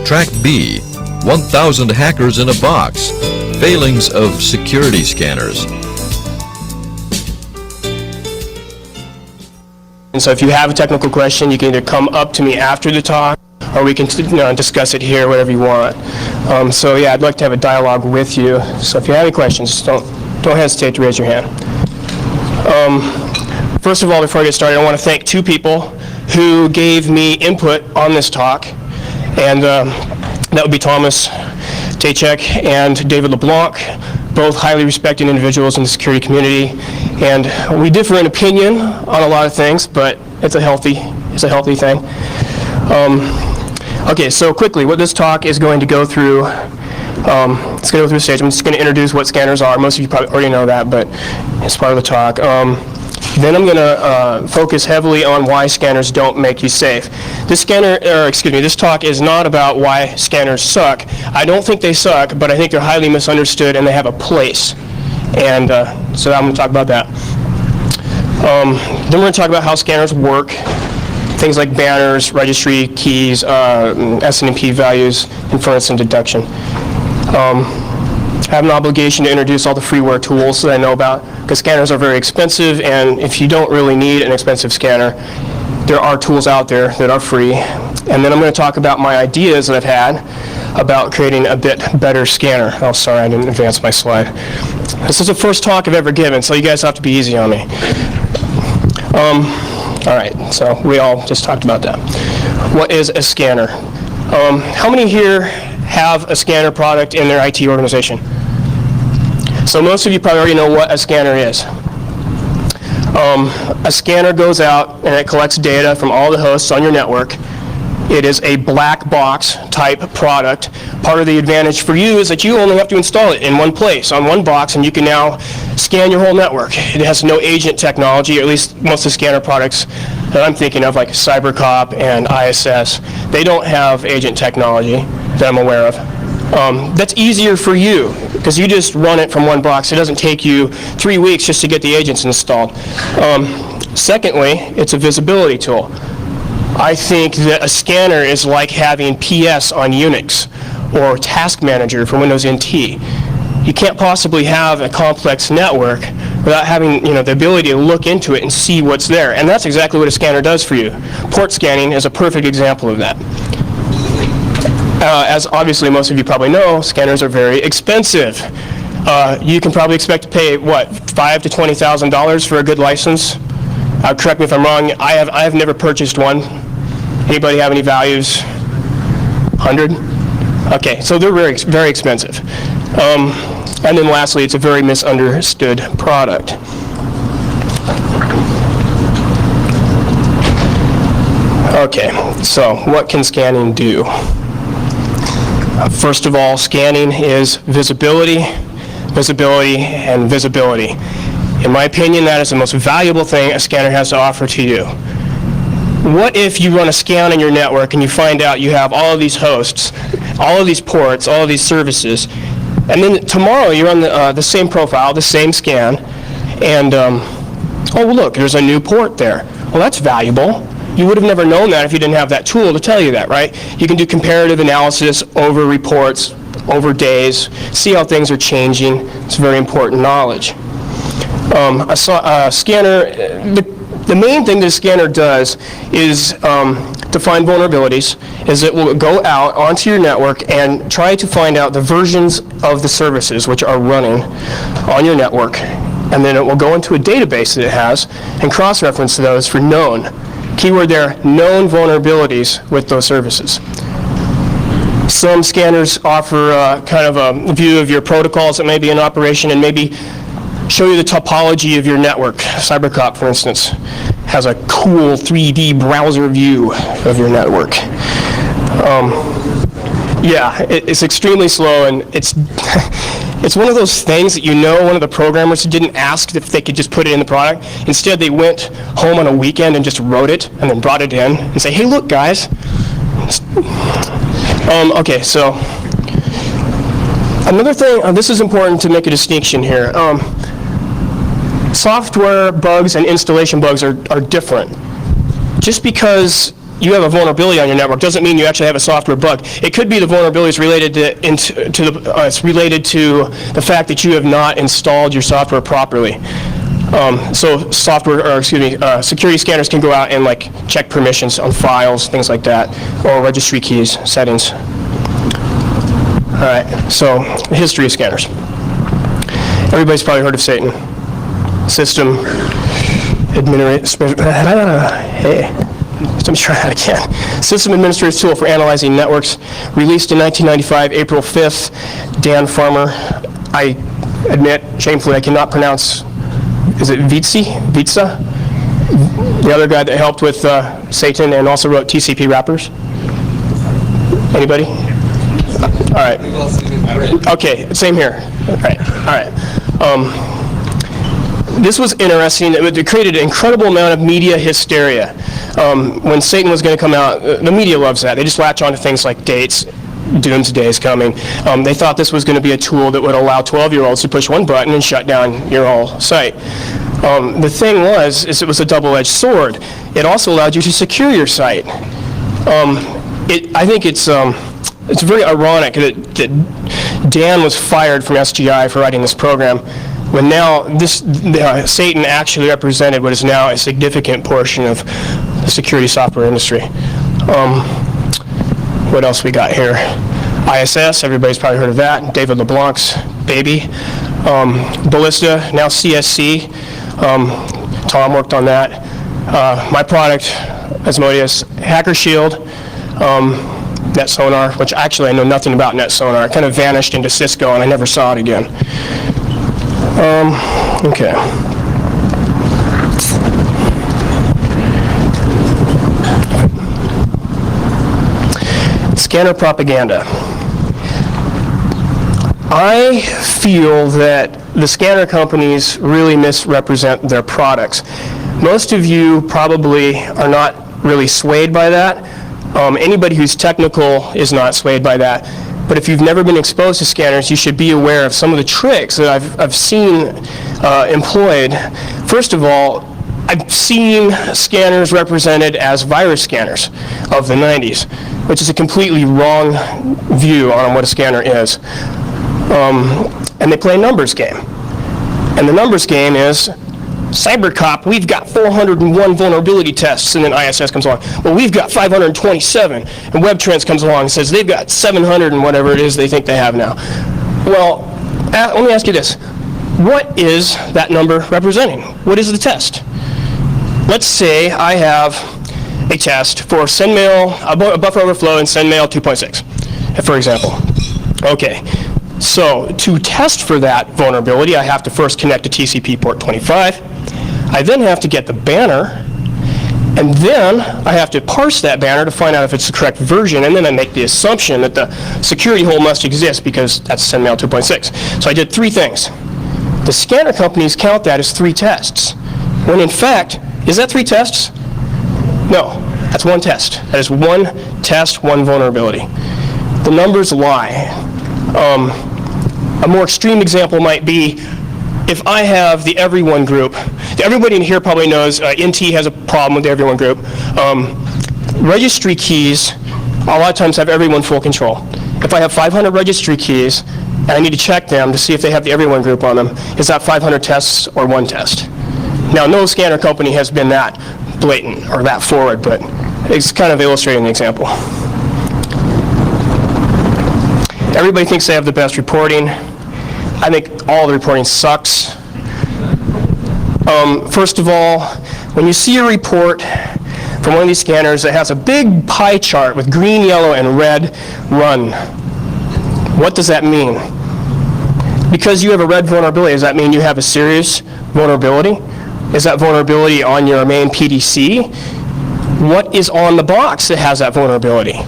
Track B, 1,000 hackers in a box. Failings of security scanners. And so if you have a technical question, you can either come up to me after the talk, or we can discuss it here, whatever you want. So yeah, I'd like to have a dialogue with you. So if you have any questions, don't hesitate to raise your hand. First of all, before I get started, I want to thank two people who gave me input on this talk, and that would be Thomas Tachek and David LeBlanc, both highly respected individuals in the security community. And we differ in opinion on a lot of things, but it's a healthy thing. Okay, so quickly, what this talk is going to go through, it's going to go through a stage. I'm just going to introduce what scanners are. Most of you probably already know that, but it's part of the talk. Then I'm going to focus heavily on why scanners don't make you safe. This talk is not about why scanners suck. I don't think they suck, but I think they're highly misunderstood and they have a place. And so I'm going to talk about that. Then we're going to talk about how scanners work, things like banners, registry, keys, S&P values, inference, and deduction. I have an obligation to introduce all the freeware tools that I know about, because scanners are very expensive, and if you don't really need an expensive scanner, there are tools out there that are free. And then I'm going to talk about my ideas that I've had about creating a bit better scanner. Oh, sorry, I didn't advance my slide. This is the first talk I've ever given, so you guys have to be easy on me. All right, so we all just talked about that. What is a scanner? How many here have a scanner product in their IT organization? So most of you probably already know what a scanner is. A scanner goes out and it collects data from all the hosts on your network. It is a black box type product. Part of the advantage for you is that you only have to install it in one place, on one box, and you can now scan your whole network. It has no agent technology, or at least most of the scanner products that I'm thinking of, like CyberCop and ISS, they don't have agent technology that I'm aware of. That's easier for you, because you just run it from one box. It doesn't take you 3 weeks just to get the agents installed. Secondly, it's a visibility tool. I think that a scanner is like having PS on Unix or Task Manager for Windows NT. You can't possibly have a complex network without having the ability to look into it and see what's there. And that's exactly what a scanner does for you. Port scanning is a perfect example of that. As obviously most of you probably know, scanners are very expensive. You can probably expect to pay, what, $5,000 to $20,000 for a good license? Correct me if I'm wrong, I have never purchased one. Anybody have any values? 100? Okay, so they're very, very expensive. And then lastly, it's a very misunderstood product. Okay, so what can scanning do? First of all, scanning is visibility, and visibility. In my opinion, that is the most valuable thing a scanner has to offer to you. What if you run a scan on your network and you find out you have all of these hosts, all of these ports, all of these services, and then tomorrow you're on the same profile, the same scan, and oh, look, there's a new port there. Well, that's valuable. You would have never known that if you didn't have that tool to tell you that, right? You can do comparative analysis over reports, over days, see how things are changing. It's very important knowledge. A scanner, the main thing that a scanner does is to find vulnerabilities, is it will go out onto your network and try to find out the versions of the services which are running on your network. And then it will go into a database that it has and cross-reference those for known. Keyword there, known vulnerabilities with those services. Some scanners offer kind of a view of your protocols that may be in operation and maybe show you the topology of your network. CyberCop, for instance, has a cool 3D browser view of your network. Yeah, it's extremely slow, and it's one of those things that one of the programmers didn't ask if they could just put it in the product. Instead, they went home on a weekend and just wrote it and then brought it in and say, hey, look, guys. Okay, so another thing, this is important to make a distinction here. Software bugs and installation bugs are different. Just because you have a vulnerability on your network doesn't mean you actually have a software bug. It could be the vulnerability is related it's related to the fact that you have not installed your software properly. So security scanners can go out and like check permissions on files, things like that, or registry keys, settings. All right, so the history of scanners. Everybody's probably heard of Satan. System administrator. Hey, let me try that again. System administrator's tool for analyzing networks. Released in 1995, April 5th. Dan Farmer. I admit, shamefully, I cannot pronounce. Is it Vitsa? The other guy that helped with Satan and also wrote TCP wrappers. Anybody? All right. Okay, same here. All right. This was interesting. It created an incredible amount of media hysteria. When Satan was going to come out, the media loves that. They just latch on to things like dates, doomsday is coming. They thought this was going to be a tool that would allow 12-year-olds to push one button and shut down your whole site. The thing was, it was a double-edged sword. It also allowed you to secure your site. I think it's very ironic that Dan was fired from SGI for writing this program, when now Satan actually represented what is now a significant portion of the security software industry. What else we got here? ISS, everybody's probably heard of that. David LeBlanc's baby. Ballista, now CSC. Tom worked on that. My product, Asmodeus, Hacker Shield, NetSonar, which actually I know nothing about NetSonar. It kind of vanished into Cisco and I never saw it again. Okay. Scanner propaganda. I feel that the scanner companies really misrepresent their products. Most of you probably are not really swayed by that. Anybody who's technical is not swayed by that. But if you've never been exposed to scanners, you should be aware of some of the tricks that I've seen employed. First of all, I've seen scanners represented as virus scanners of the 90s, which is a completely wrong view on what a scanner is. And they play a numbers game. And the numbers game is, CyberCop, we've got 401 vulnerability tests, and then ISS comes along. Well, we've got 527, and WebTrends comes along and says they've got 700 and whatever it is they think they have now. Well, let me ask you this. What is that number representing? What is the test? Let's say I have a test for SendMail, a buffer overflow in SendMail 2.6, for example. Okay. So to test for that vulnerability, I have to first connect to TCP port 25. I then have to get the banner, and then I have to parse that banner to find out if it's the correct version, and then I make the assumption that the security hole must exist because that's SendMail 2.6. So I did three things. The scanner companies count that as three tests, when in fact, is that three tests? No, that's one test. That is one test, one vulnerability. The numbers lie. A more extreme example might be if I have the Everyone group. Everybody in here probably knows NT has a problem with the Everyone group. Registry keys a lot of times have Everyone full control. If I have 500 registry keys and I need to check them to see if they have the Everyone group on them, is that 500 tests or one test? Now, no scanner company has been that blatant or that forward, but it's kind of illustrating the example. Everybody thinks they have the best reporting. I think all the reporting sucks. First of all, when you see a report from one of these scanners that has a big pie chart with green, yellow, and red, run. What does that mean? Because you have a red vulnerability, does that mean you have a serious vulnerability? Is that vulnerability on your main PDC? What is on the box that has that vulnerability?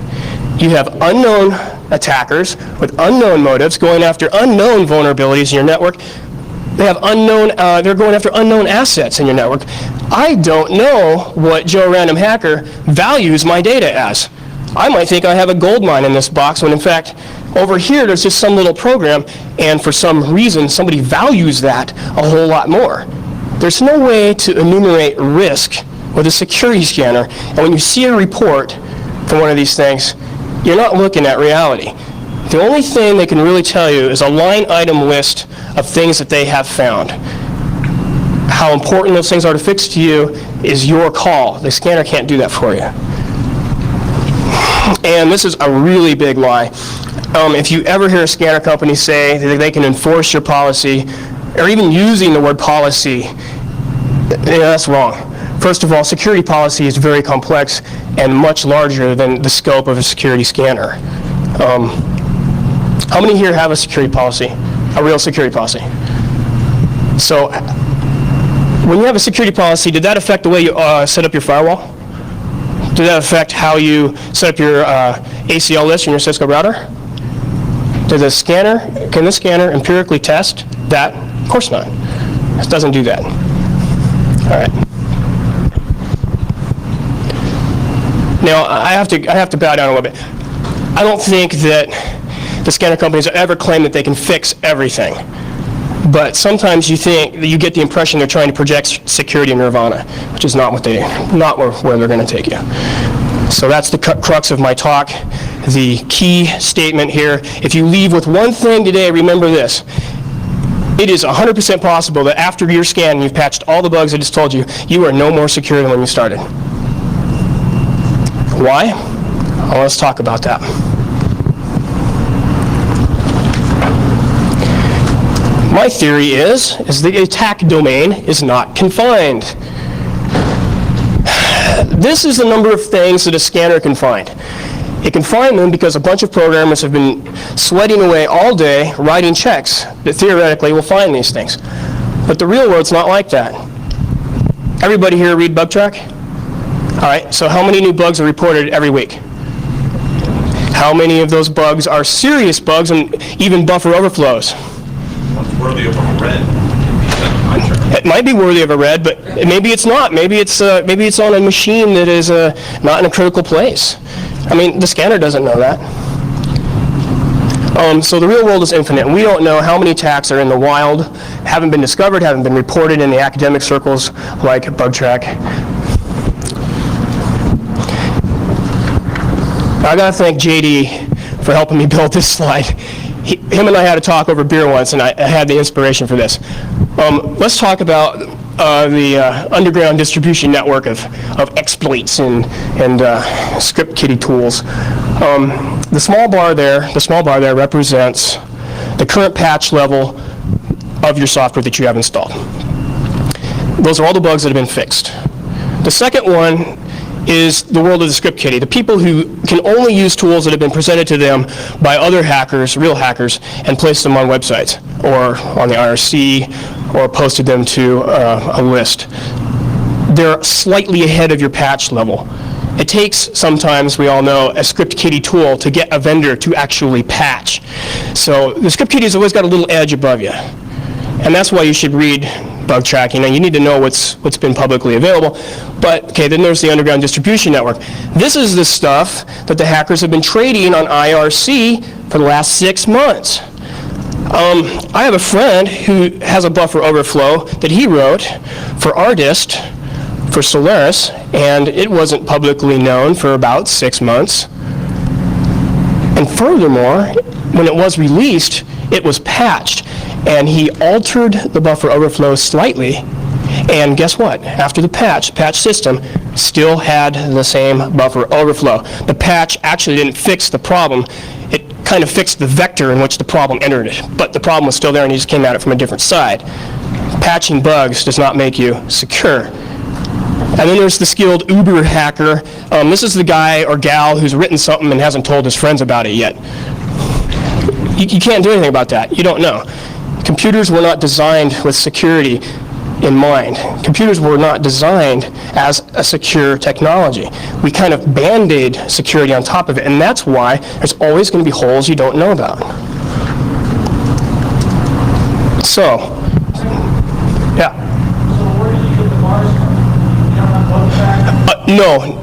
You have unknown attackers with unknown motives going after unknown vulnerabilities in your network. They have they're going after unknown assets in your network. I don't know what Joe Random Hacker values my data as. I might think I have a gold mine in this box when in fact over here there's just some little program and for some reason somebody values that a whole lot more. There's no way to enumerate risk with a security scanner, and when you see a report from one of these things, you're not looking at reality. The only thing they can really tell you is a line item list of things that they have found. How important those things are to fix to you is your call. The scanner can't do that for you. And this is a really big lie. If you ever hear a scanner company say that they can enforce your policy, or even using the word policy, that's wrong. First of all, security policy is very complex and much larger than the scope of a security scanner. How many here have a security policy, a real security policy? So when you have a security policy, did that affect the way you set up your firewall? Did that affect how you set up your ACL list in your Cisco router? Can the scanner empirically test that? Of course not. It doesn't do that. All right. Now, I have to bow down a little bit. I don't think that the scanner companies ever claim that they can fix everything. But sometimes you get the impression they're trying to project security nirvana, which is not where they're going to take you. So that's the crux of my talk. The key statement here, if you leave with one thing today, remember this. It is 100% possible that after your scan and you've patched all the bugs I just told you, you are no more secure than when you started. Why? Well, let's talk about that. My theory is the attack domain is not confined. This is the number of things that a scanner can find. It can find them because a bunch of programmers have been sweating away all day writing checks that theoretically will find these things. But the real world's not like that. Everybody here read bug track? All right, so how many new bugs are reported every week? How many of those bugs are serious bugs and even buffer overflows? Worthy of a red. It might be worthy of a red, but maybe it's not. Maybe it's on a machine that is not in a critical place. I mean, the scanner doesn't know that. So the real world is infinite. We don't know how many attacks are in the wild, haven't been discovered, haven't been reported in the academic circles like BugTrack. I gotta thank JD for helping me build this slide. Him and I had a talk over beer once, and I had the inspiration for this. Let's talk about the underground distribution network of exploits and script kiddie tools. The small bar there represents the current patch level of your software that you have installed. Those are all the bugs that have been fixed. The second one is the world of the script kiddie, the people who can only use tools that have been presented to them by other hackers, real hackers, and place them on websites or on the IRC or posted them to a list. They're slightly ahead of your patch level. It takes sometimes, we all know, a script kiddie tool to get a vendor to actually patch. So the script kiddie's always got a little edge above you. And that's why you should read bug tracking. And you need to know what's been publicly available. But, okay, then there's the underground distribution network. This is the stuff that the hackers have been trading on IRC for the last 6 months. I have a friend who has a buffer overflow that he wrote for Artist, for Solaris, and it wasn't publicly known for about 6 months. And furthermor, when it was released, it was patched. And he altered the buffer overflow slightly, and guess what? After the patch system still had the same buffer overflow. The patch actually didn't fix the problem. It kind of fixed the vector in which the problem entered it, but the problem was still there and he just came at it from a different side. Patching bugs does not make you secure. And then there's the skilled Uber hacker. This is the guy or gal who's written something and hasn't told his friends about it yet. You can't do anything about that. You don't know. Computers were not designed with security in mind. Computers were not designed as a secure technology. We kind of band-aid security on top of it, and that's why there's always going to be holes you don't know about. So, yeah. So where did you get the bars from? You don't have bug track?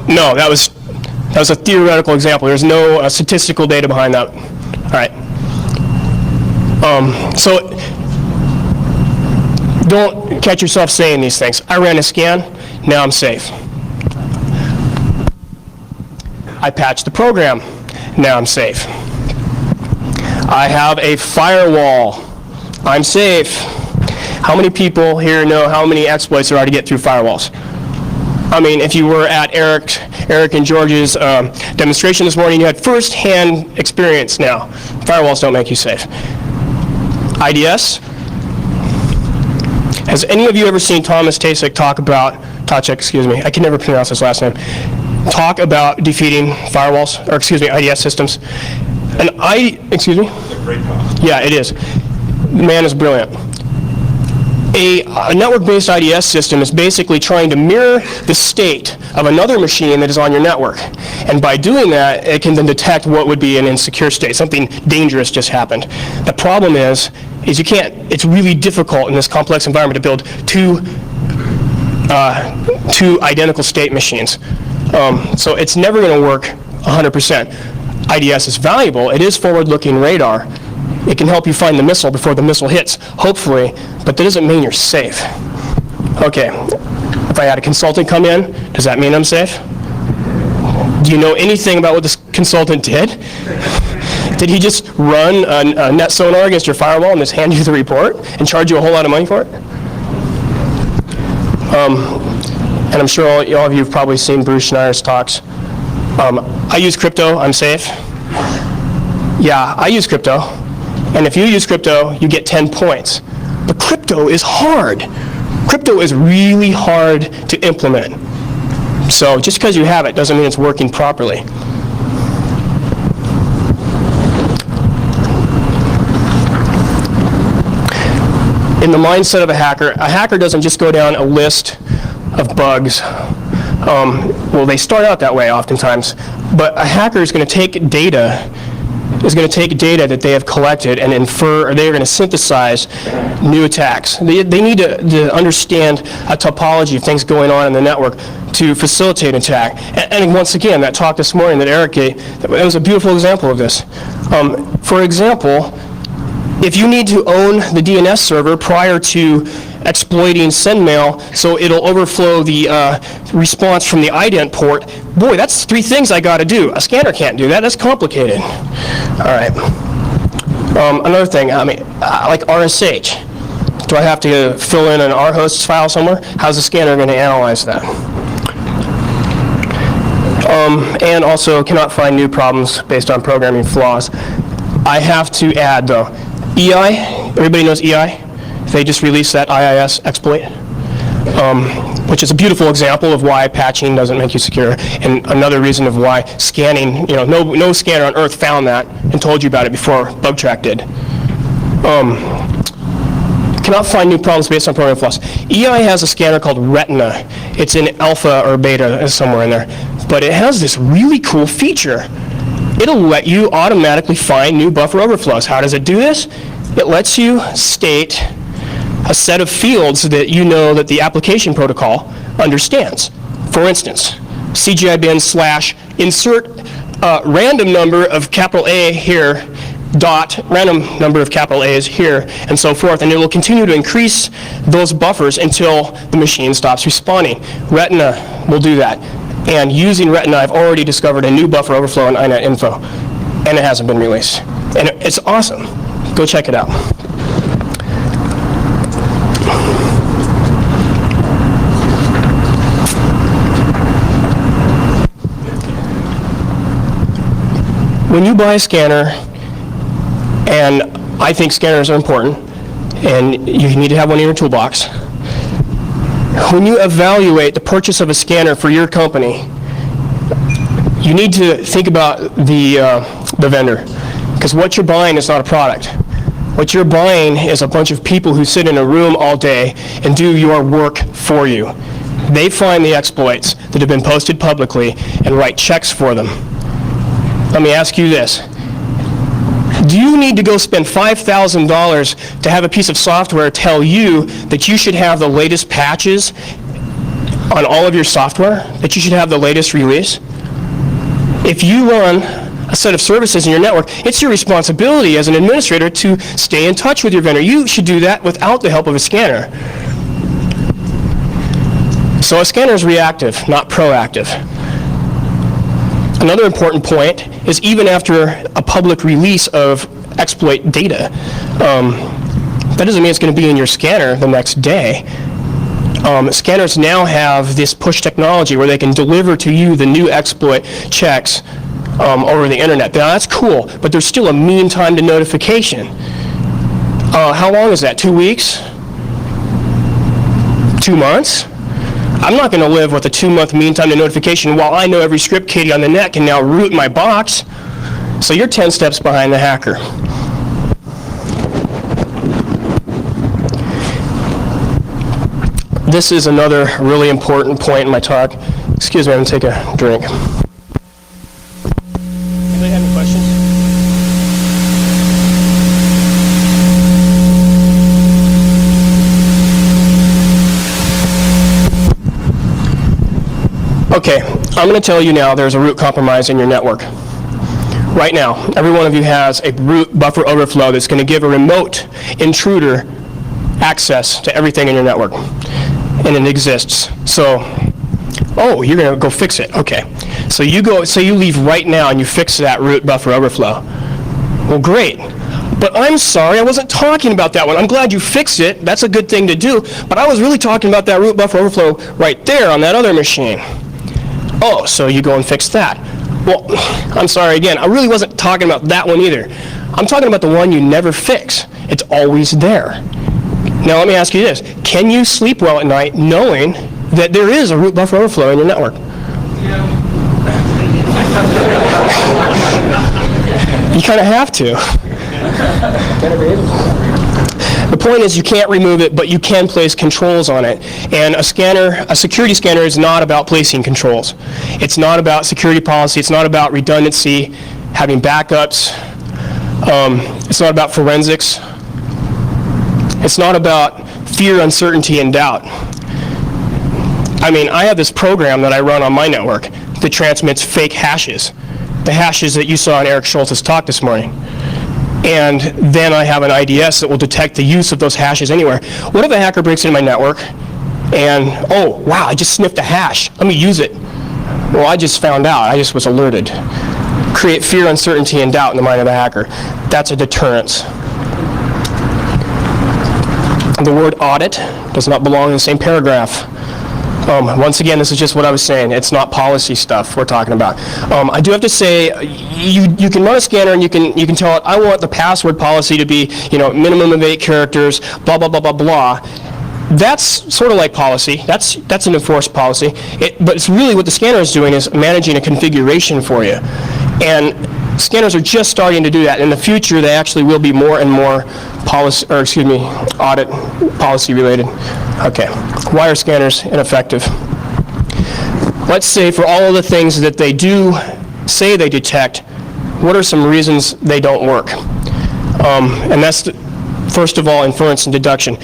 No, that was a theoretical example. There's no statistical data behind that. All right. So don't catch yourself saying these things. I ran a scan, now I'm safe. I patch the program. Now I'm safe. I have a firewall. I'm safe. How many people here know how many exploits there are to get through firewalls? I mean, if you were at Eric and George's demonstration this morning, you had first-hand experience now. Firewalls don't make you safe. IDS? Has any of you ever seen Thomas Tasek talk about, I can never pronounce his last name, talk about defeating firewalls, or IDS systems? It's a great talk. Yeah, it is. The man is brilliant. A network-based IDS system is basically trying to mirror the state of another machine that is on your network. And by doing that, it can then detect what would be an insecure state. Something dangerous just happened. The problem is you can't, it's really difficult in this complex environment to build two identical state machines. So it's never going to work 100%. IDS is valuable. It is forward-looking radar. It can help you find the missile before the missile hits, hopefully, but that doesn't mean you're safe. Okay, if I had a consultant come in, does that mean I'm safe? Do you know anything about what this consultant did? Did he just run a net sonar against your firewall and just hand you the report and charge you a whole lot of money for it? And I'm sure all of you have probably seen Bruce Schneier's talks. I use crypto, I'm safe. Yeah, I use crypto. And if you use crypto, you get 10 points. But crypto is hard. Crypto is really hard to implement. So just because you have it doesn't mean it's working properly. In the mindset of a hacker doesn't just go down a list of bugs. Well, they start out that way oftentimes. But a hacker is going to take data that they have collected and infer, or they're going to synthesize new attacks. They need to understand a topology of things going on in the network to facilitate an attack. And once again, that talk this morning that Eric gave, that was a beautiful example of this. For example, if you need to own the DNS server prior to exploiting sendmail so it'll overflow the response from the ident port, boy, that's 3 things I got to do. A scanner can't do that. That's complicated. All right. Another thing, like RSH. Do I have to fill in an rhosts file somewhere? How's the scanner going to analyze that? And also cannot find new problems based on programming flaws. I have to add, though, EI. Everybody knows EI? They just released that IIS exploit, which is a beautiful example of why patching doesn't make you secure, and another reason of why scanning, no scanner on Earth found that and told you about it before BugTrack did. Cannot find new problems based on programming flaws. EI has a scanner called Retina. It's in alpha or beta somewhere in there, but it has this really cool feature. It'll let you automatically find new buffer overflows. How does it do this? It lets you state a set of fields that you know that the application protocol understands. For instance, CGI-bin/insert random number of capital A here, dot random number of capital A's here, and so forth, and it will continue to increase those buffers until the machine stops responding. Retina will do that. And using Retina, I've already discovered a new buffer overflow in INET info, and it hasn't been released. And it's awesome. Go check it out. When you buy a scanner, and I think scanners are important, and you need to have one in your toolbox, when you evaluate the purchase of a scanner for your company, you need to think about the vendor, because what you're buying is not a product. What you're buying is a bunch of people who sit in a room all day and do your work for you. They find the exploits that have been posted publicly and write checks for them. Let me ask you this. Do you need to go spend $5,000 to have a piece of software tell you that you should have the latest patches on all of your software, that you should have the latest release? If you run a set of services in your network, it's your responsibility as an administrator to stay in touch with your vendor. You should do that without the help of a scanner. So a scanner is reactive, not proactive. Another important point is even after a public release of exploit data, that doesn't mean it's going to be in your scanner the next day. Scanners now have this push technology where they can deliver to you the new exploit checks over the internet. Now that's cool, but there's still a mean time to notification. How long is that? 2 weeks? 2 months? I'm not going to live with a 2-month mean time to notification while I know every script kiddie on the net can now root my box. So you're 10 steps behind the hacker. This is another really important point in my talk. Excuse me, I'm going to take a drink. Anybody have any questions? Okay, I'm going to tell you now there's a root compromise in your network. Right now, every one of you has a root buffer overflow that's going to give a remote intruder access to everything in your network. And it exists. So, oh, you're going to go fix it. Okay. So you leave right now and you fix that root buffer overflow. Well, great. But I'm sorry, I wasn't talking about that one. I'm glad you fixed it. That's a good thing to do. But I was really talking about that root buffer overflow right there on that other machine. Oh, so you go and fix that. Well, I'm sorry again. I really wasn't talking about that one either. I'm talking about the one you never fix. It's always there. Now let me ask you this. Can you sleep well at night knowing that there is a root buffer overflow in your network? You kind of have to. The point is you can't remove it, but you can place controls on it. And a security scanner is not about placing controls. It's not about security policy. It's not about redundancy, having backups. It's not about forensics. It's not about fear, uncertainty, and doubt. I mean, I have this program that I run on my network that transmits fake hashes, the hashes that you saw in Eric Schultz's talk this morning. And then I have an IDS that will detect the use of those hashes anywhere. What if a hacker breaks into my network and, oh, wow, I just sniffed a hash. Let me use it. Well, I just found out. I just was alerted. Create fear, uncertainty, and doubt in the mind of the hacker. That's a deterrence. The word audit does not belong in the same paragraph. Once again, this is just what I was saying. It's not policy stuff we're talking about. I do have to say, you can run a scanner and you can tell it, I want the password policy to be, minimum of 8 characters, blah, blah, blah, blah, blah. That's sort of like policy. That's an enforced policy. But it's really what the scanner is doing is managing a configuration for you. And scanners are just starting to do that. In the future, they actually will be more and more audit policy related. Okay, why are scanners ineffective? Let's say for all of the things that they do say they detect, what are some reasons they don't work? And that's, first of all, inference and deduction.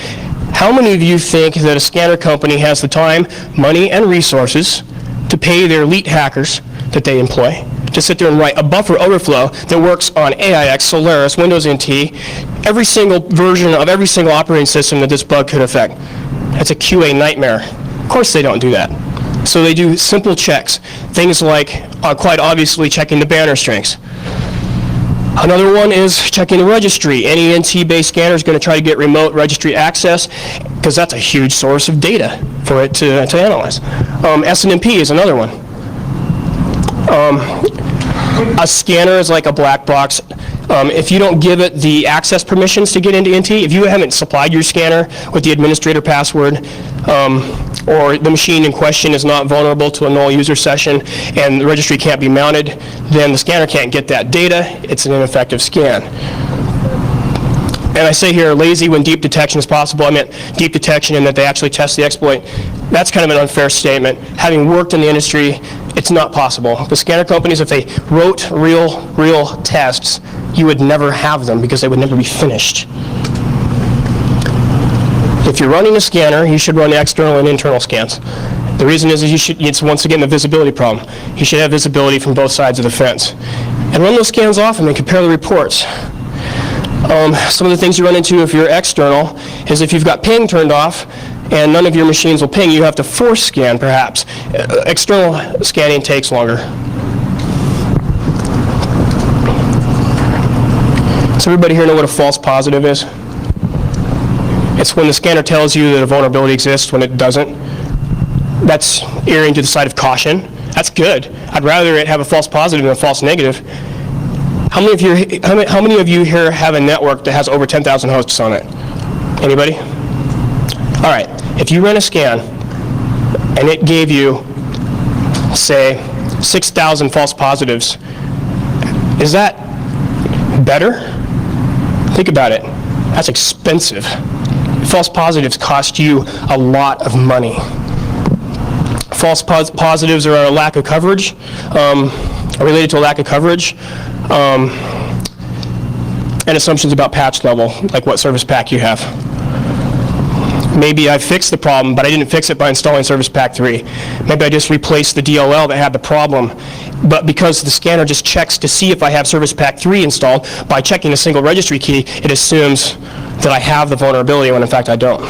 How many of you think that a scanner company has the time, money, and resources to pay their elite hackers that they employ to sit there and write a buffer overflow that works on AIX, Solaris, Windows NT, every single version of every single operating system that this bug could affect? That's a QA nightmare. Of course they don't do that. So they do simple checks, things like, quite obviously, checking the banner strings. Another one is checking the registry. Any NT-based scanner is going to try to get remote registry access because that's a huge source of data for it to analyze. SNMP is another one. A scanner is like a black box. If you don't give it the access permissions to get into NT, if you haven't supplied your scanner with the administrator password, or the machine in question is not vulnerable to a null user session and the registry can't be mounted, then the scanner can't get that data. It's an ineffective scan. And I say here lazy when deep detection is possible. I meant deep detection in that they actually test the exploit. That's kind of an unfair statement. Having worked in the industry, it's not possible. The scanner companies, if they wrote real tests, you would never have them because they would never be finished. If you're running a scanner, you should run external and internal scans. The reason is it's once again the visibility problem. You should have visibility from both sides of the fence. And run those scans often and compare the reports. Some of the things you run into if you're external is if you've got ping turned off and none of your machines will ping, you have to force scan perhaps. External scanning takes longer. Does everybody here know what a false positive is? It's when the scanner tells you that a vulnerability exists when it doesn't. That's erring to the side of caution. That's good. I'd rather it have a false positive than a false negative. How many of you here have a network that has over 10,000 hosts on it? Anybody? All right. If you ran a scan and it gave you, say, 6,000 false positives, is that better? Think about it. That's expensive. False positives cost you a lot of money. False positives are a lack of coverage, are related to a lack of coverage, and assumptions about patch level, like what service pack you have. Maybe I fixed the problem, but I didn't fix it by installing Service Pack 3. Maybe I just replaced the DLL that had the problem, but because the scanner just checks to see if I have Service Pack 3 installed, by checking a single registry key, it assumes that I have the vulnerability when in fact I don't.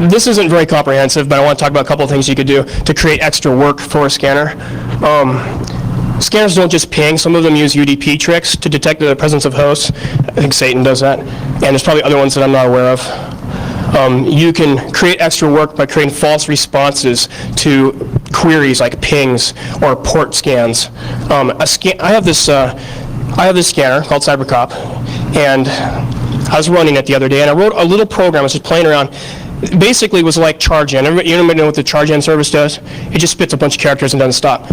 This isn't very comprehensive, but I want to talk about a couple of things you could do to create extra work for a scanner. Scanners don't just ping. Some of them use UDP tricks to detect the presence of hosts. I think Satan does that. And there's probably other ones that I'm not aware of. You can create extra work by creating false responses to queries like pings or port scans. I have this scanner called CyberCop, and I was running it the other day, and I wrote a little program. I was just playing around. It basically was like chargen. Everybody know what the chargen service does? It just spits a bunch of characters and doesn't stop.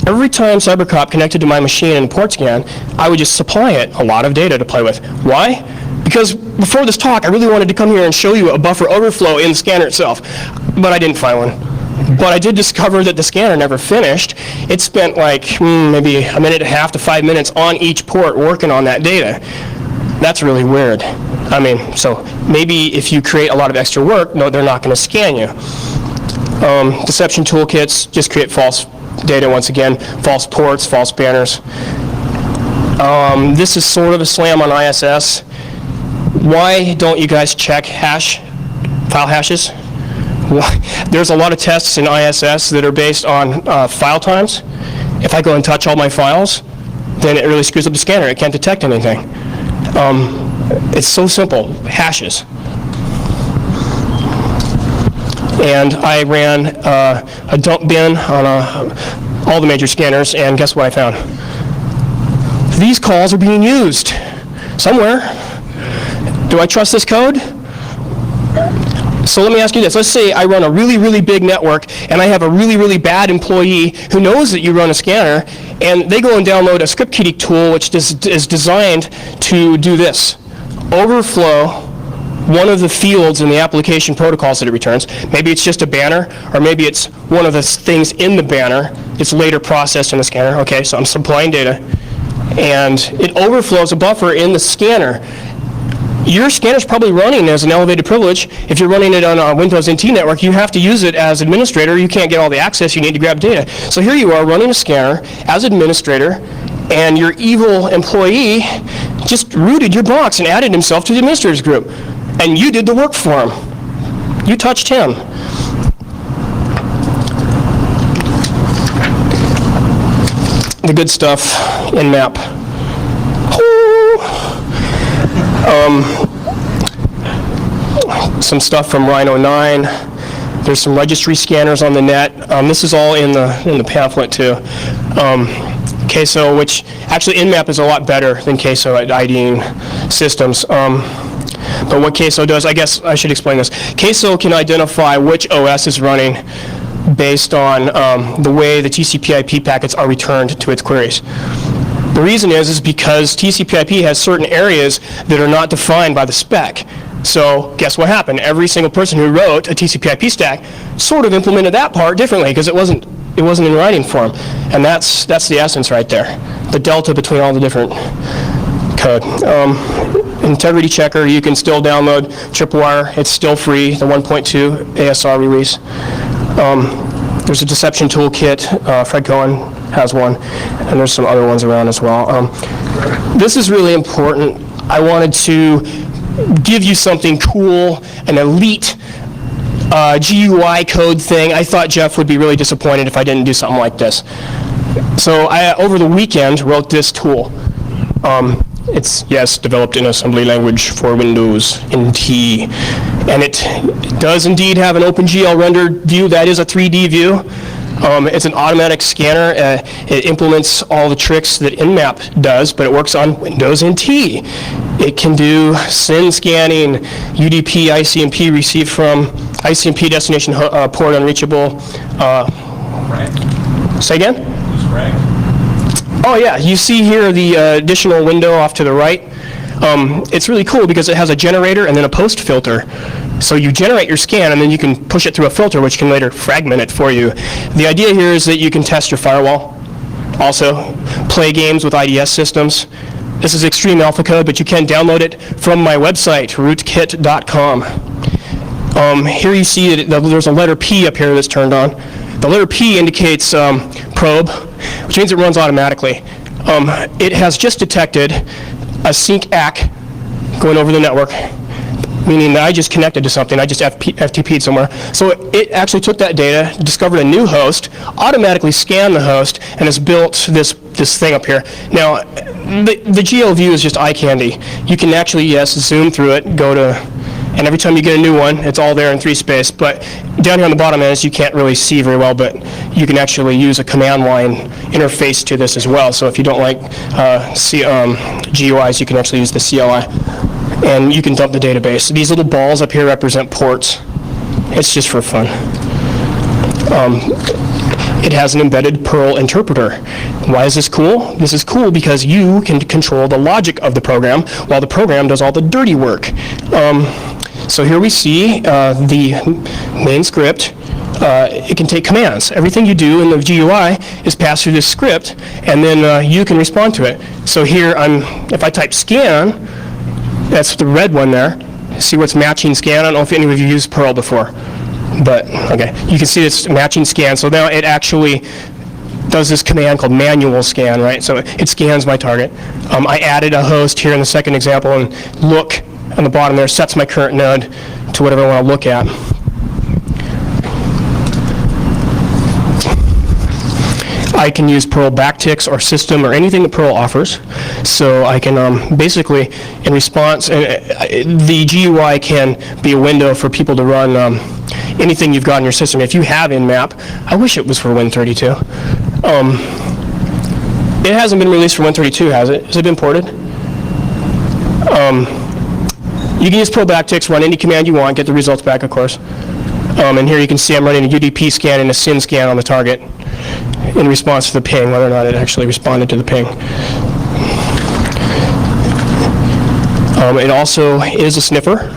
Every time CyberCop connected to my machine in a port scan, I would just supply it a lot of data to play with. Why? Because before this talk, I really wanted to come here and show you a buffer overflow in the scanner itself, but I didn't find one. But I did discover that the scanner never finished. It spent like maybe a minute and a half to 5 minutes on each port working on that data. That's really weird. I mean, so maybe if you create a lot of extra work, no, they're not going to scan you. Deception toolkits just create false data once again, false ports, false banners. This is sort of a slam on ISS. Why don't you guys check file hashes? There's a lot of tests in ISS that are based on file times. If I go and touch all my files, then it really screws up the scanner. It can't detect anything. It's so simple, hashes. And I ran a dump bin on all the major scanners, and guess what I found? These calls are being used somewhere. Do I trust this code? So let me ask you this. Let's say I run a really, really big network, and I have a really, really bad employee who knows that you run a scanner, and they go and download a script kiddie tool which is designed to do this. Overflow one of the fields in the application protocols that it returns. Maybe it's just a banner, or maybe it's one of the things in the banner. It's later processed in the scanner. Okay, so I'm supplying data, and it overflows a buffer in the scanner. Your scanner's probably running as an elevated privilege. If you're running it on a Windows NT network, you have to use it as administrator. You can't get all the access you need to grab data. So here you are running a scanner as administrator, and your evil employee just rooted your box and added himself to the administrators group. And you did the work for him. You touched him. The good stuff in MAP. Some stuff from Rhino 9. There's some registry scanners on the net. This is all in the pamphlet too. Queso, which actually Nmap is a lot better than Queso at IDing systems. But what Queso does, I guess I should explain this. Queso can identify which OS is running based on the way the TCP/IP packets are returned to its queries. The reason is because TCP/IP has certain areas that are not defined by the spec. So guess what happened? Every single person who wrote a TCP/IP stack sort of implemented that part differently because it wasn't in writing form. And that's the essence right there. The delta between all the different code. Integrity checker, you can still download Tripwire. It's still free, the 1.2 ASR release. There's a deception toolkit. Fred Cohen has one, and there's some other ones around as well. This is really important. I wanted to give you something cool, an elite GUI code thing. I thought Jeff would be really disappointed if I didn't do something like this. So I, over the weekend, wrote this tool. It's, yes, developed in assembly language for Windows NT. And it does indeed have an OpenGL rendered view. That is a 3D view. It's an automatic scanner. It implements all the tricks that Nmap does, but it works on Windows NT. It can do SYN scanning, UDP, ICMP received from, ICMP destination port unreachable. Say again? Oh yeah, you see here the additional window off to the right. It's really cool because it has a generator and then a post filter. So you generate your scan and then you can push it through a filter which can later fragment it for you. The idea here is that you can test your firewall. Also, play games with IDS systems. This is extreme alpha code, but you can download it from my website, rootkit.com. Here you see that there's a letter P up here that's turned on. The letter P indicates probe, which means it runs automatically. It has just detected a sync ACK going over the network, meaning that I just connected to something, I just FTP'd somewhere. So it actually took that data, discovered a new host, automatically scanned the host, and has built this thing up here. Now, the GL view is just eye candy. You can actually, yes, zoom through it, go to, and every time you get a new one, it's all there in 3 space. But down here on the bottom is you can't really see very well, but you can actually use a command line interface to this as well. So if you don't like GUIs, you can actually use the CLI. And you can dump the database. These little balls up here represent ports. It's just for fun. It has an embedded Perl interpreter. Why is this cool? This is cool because you can control the logic of the program while the program does all the dirty work. So here we see the main script. It can take commands. Everything you do in the GUI is passed through this script, and then you can respond to it. So here, if I type scan, that's the red one there. See what's matching scan? I don't know if any of you used Perl before, but okay. You can see it's matching scan. So now it actually does this command called manual scan, right? So it scans my target. I added a host here in the second example, and look on the bottom there, sets my current node to whatever I want to look at. I can use Perl backticks or system or anything that Perl offers. So I can basically, in response, the GUI can be a window for people to run anything you've got in your system. If you have Nmap, I wish it was for Win32. It hasn't been released for Win32, has it? Has it been ported? You can use Perl backticks, run any command you want, get the results back, of course. And here you can see I'm running a UDP scan and a SYN scan on the target in response to the ping, whether or not it actually responded to the ping. It also is a sniffer,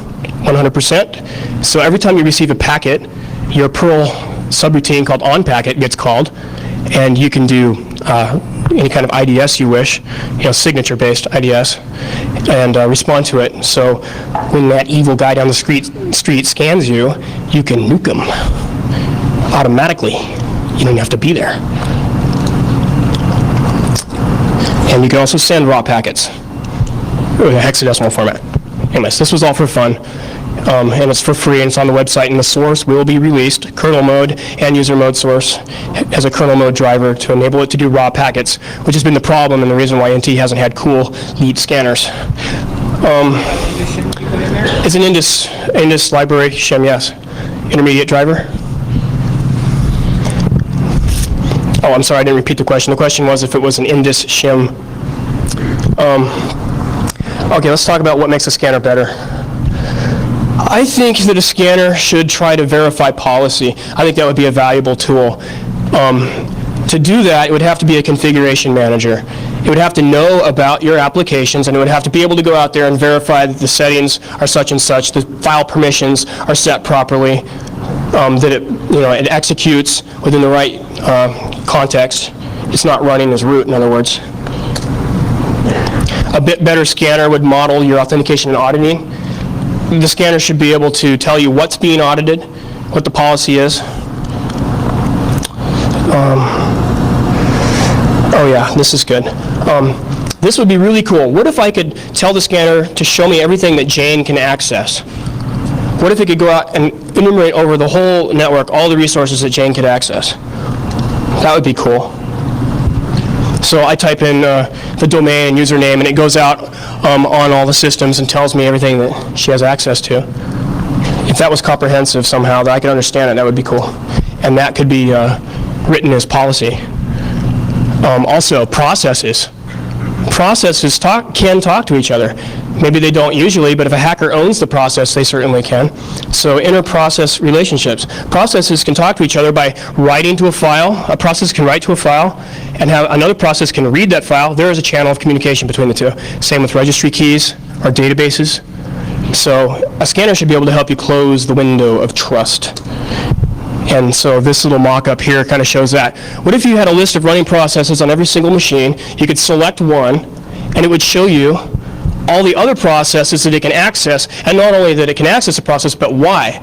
100%. So every time you receive a packet, your Perl subroutine called onPacket gets called, and you can do any kind of IDS you wish, signature-based IDS, and respond to it. So when that evil guy down the street scans you, you can nuke him automatically. You don't have to be there. And you can also send raw packets in a hexadecimal format. Anyways, this was all for fun. And it's for free, and it's on the website, and the source will be released, kernel mode and user mode source, as a kernel mode driver to enable it to do raw packets, which has been the problem and the reason why NT hasn't had cool lead scanners. It's an Indus library, shim, yes. Intermediate driver. Oh, I'm sorry, I didn't repeat the question. The question was if it was an Indus shim. Okay, let's talk about what makes a scanner better. I think that a scanner should try to verify policy. I think that would be a valuable tool. To do that, it would have to be a configuration manager. It would have to know about your applications, and it would have to be able to go out there and verify that the settings are such and such, the file permissions are set properly, that it executes within the right context. It's not running as root, in other words. A bit better scanner would model your authentication and auditing. The scanner should be able to tell you what's being audited, what the policy is. Oh yeah, this is good. This would be really cool. What if I could tell the scanner to show me everything that Jane can access? What if it could go out and enumerate over the whole network all the resources that Jane could access? That would be cool. So I type in the domain and username, and it goes out on all the systems and tells me everything that she has access to. If that was comprehensive somehow, that I could understand it, that would be cool. And that could be written as policy. Also, processes. Processes can talk to each other. Maybe they don't usually, but if a hacker owns the process, they certainly can. So interprocess relationships. Processes can talk to each other by writing to a file. A process can write to a file, and have another process can read that file. There is a channel of communication between the two. Same with registry keys or databases. So a scanner should be able to help you close the window of trust. And so this little mock-up here kind of shows that. What if you had a list of running processes on every single machine? You could select one, and it would show you all the other processes that it can access, and not only that it can access a process, but why.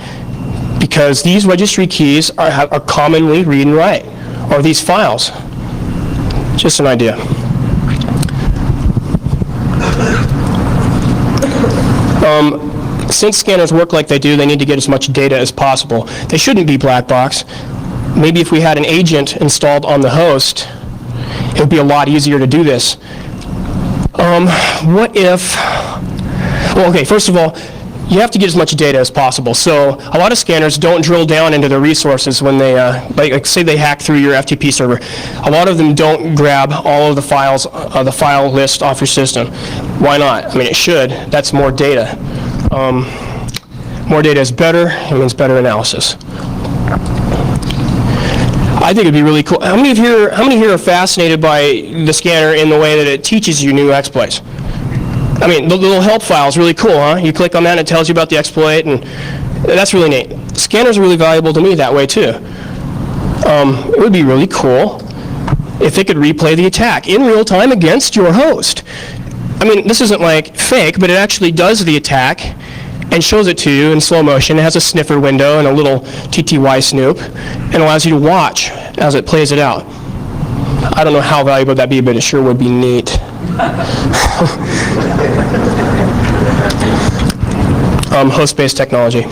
Because these registry keys are commonly read and write, or these files. Just an idea. Since scanners work like they do, they need to get as much data as possible. They shouldn't be black box. Maybe if we had an agent installed on the host, it would be a lot easier to do this. What if, well, okay, first of all, you have to get as much data as possible. So a lot of scanners don't drill down into their resources when they, like say they hack through your FTP server. A lot of them don't grab all of the files, the file list off your system. Why not? I mean, it should. That's more data. More data is better. It means better analysis. I think it'd be really cool. How many here are fascinated by the scanner in the way that it teaches you new exploits? I mean, the little help file is really cool, huh? You click on that and it tells you about the exploit, and that's really neat. Scanners are really valuable to me that way too. It would be really cool if it could replay the attack in real time against your host. I mean, this isn't like fake, but it actually does the attack and shows it to you in slow motion. It has a sniffer window and a little TTY snoop, and allows you to watch as it plays it out. I don't know how valuable that'd be, but it sure would be neat. Host-based technology.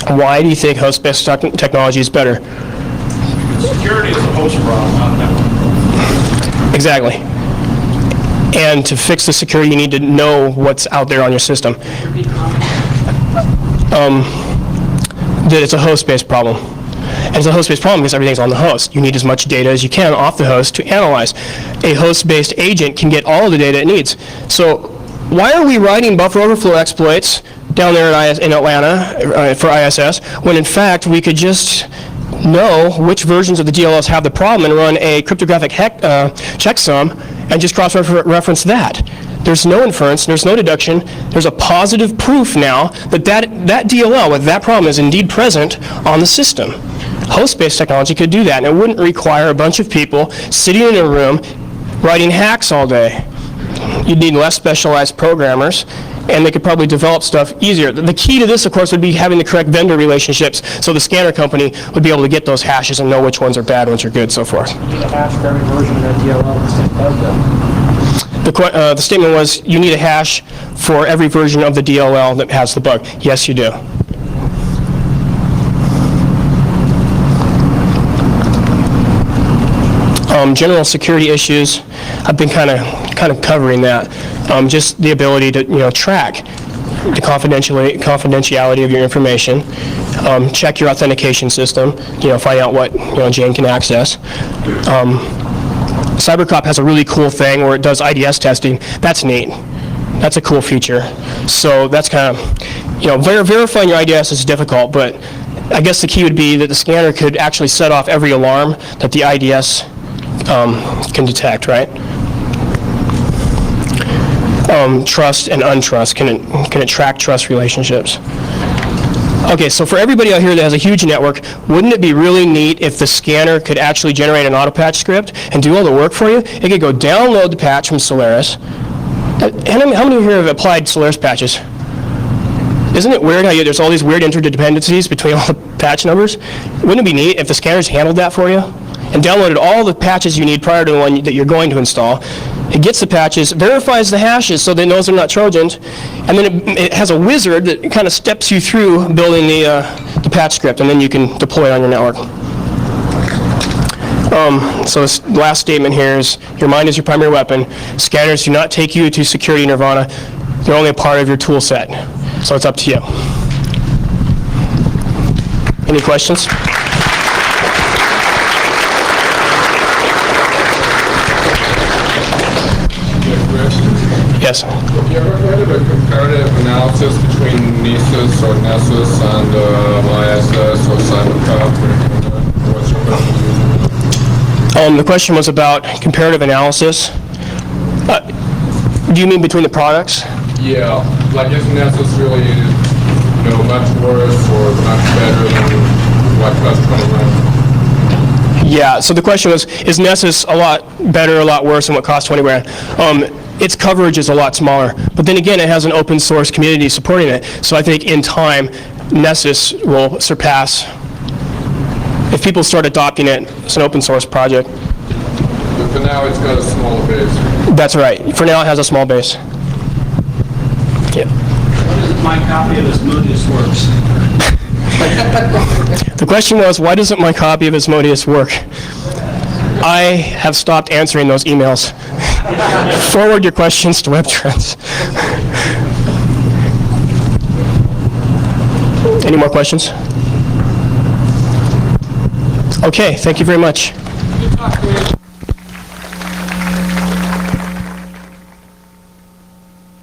Why do you think host-based technology is better? Security is a host problem, not a network problem. Exactly. And to fix the security, you need to know what's out there on your system. That it's a host-based problem. And it's a host-based problem because everything's on the host. You need as much data as you can off the host to analyze. A host-based agent can get all of the data it needs. So why are we writing buffer overflow exploits down there in Atlanta for ISS, when in fact we could just know which versions of the DLLs have the problem and run a cryptographic checksum and just cross-reference that? There's no inference, there's no deduction, there's a positive proof now that that DLL with that problem is indeed present on the system. Host-based technology could do that, and it wouldn't require a bunch of people sitting in a room writing hacks all day. You'd need less specialized programmers, and they could probably develop stuff easier. The key to this, of course, would be having the correct vendor relationships, so the scanner company would be able to get those hashes and know which ones are bad, which are good, so forth. You need a hash for every version of that DLL that's in bug, though. The statement was, you need a hash for every version of the DLL that has the bug. Yes, you do. General security issues, I've been kind of covering that. Just the ability to track the confidentiality of your information, check your authentication system, find out what Jane can access. CyberCop has a really cool thing where it does IDS testing. That's neat. That's a cool feature. So that's kind of, verifying your IDS is difficult, but I guess the key would be that the scanner could actually set off every alarm that the IDS can detect, right? Trust and untrust. Can it track trust relationships? Okay, so for everybody out here that has a huge network, wouldn't it be really neat if the scanner could actually generate an auto-patch script and do all the work for you? It could go download the patch from Solaris. And how many of you here have applied Solaris patches? Isn't it weird how there's all these weird interdependencies between all the patch numbers? Wouldn't it be neat if the scanners handled that for you and downloaded all the patches you need prior to the one that you're going to install? It gets the patches, verifies the hashes so that it knows they're not Trojans, and then it has a wizard that kind of steps you through building the patch script, and then you can deploy it on your network. So this last statement here is, your mind is your primary weapon. Scanners do not take you to security nirvana. They're only a part of your tool set. So it's up to you. Any questions? Yes. Have you ever heard of a comparative analysis between Nessus or Nessus and ISS or Cybercraft? What's your question? The question was about comparative analysis. Do you mean between the products? Yeah, like is Nessus really, much worse or much better than what cost 20 grand? Yeah, so the question was, is Nessus a lot better, a lot worse than what costs 20 grand? Its coverage is a lot smaller, but then again, it has an open source community supporting it. So I think in time, Nessus will surpass. If people start adopting it, it's an open source project. But for now, it's got a smaller base. That's right. For now, it has a small base. Yeah. What is my copy of Asmodeus works? The question was, why doesn't my copy of Asmodeus work? I have stopped answering those emails. Forward your questions to WebTrends. Any more questions? Okay, thank you very much.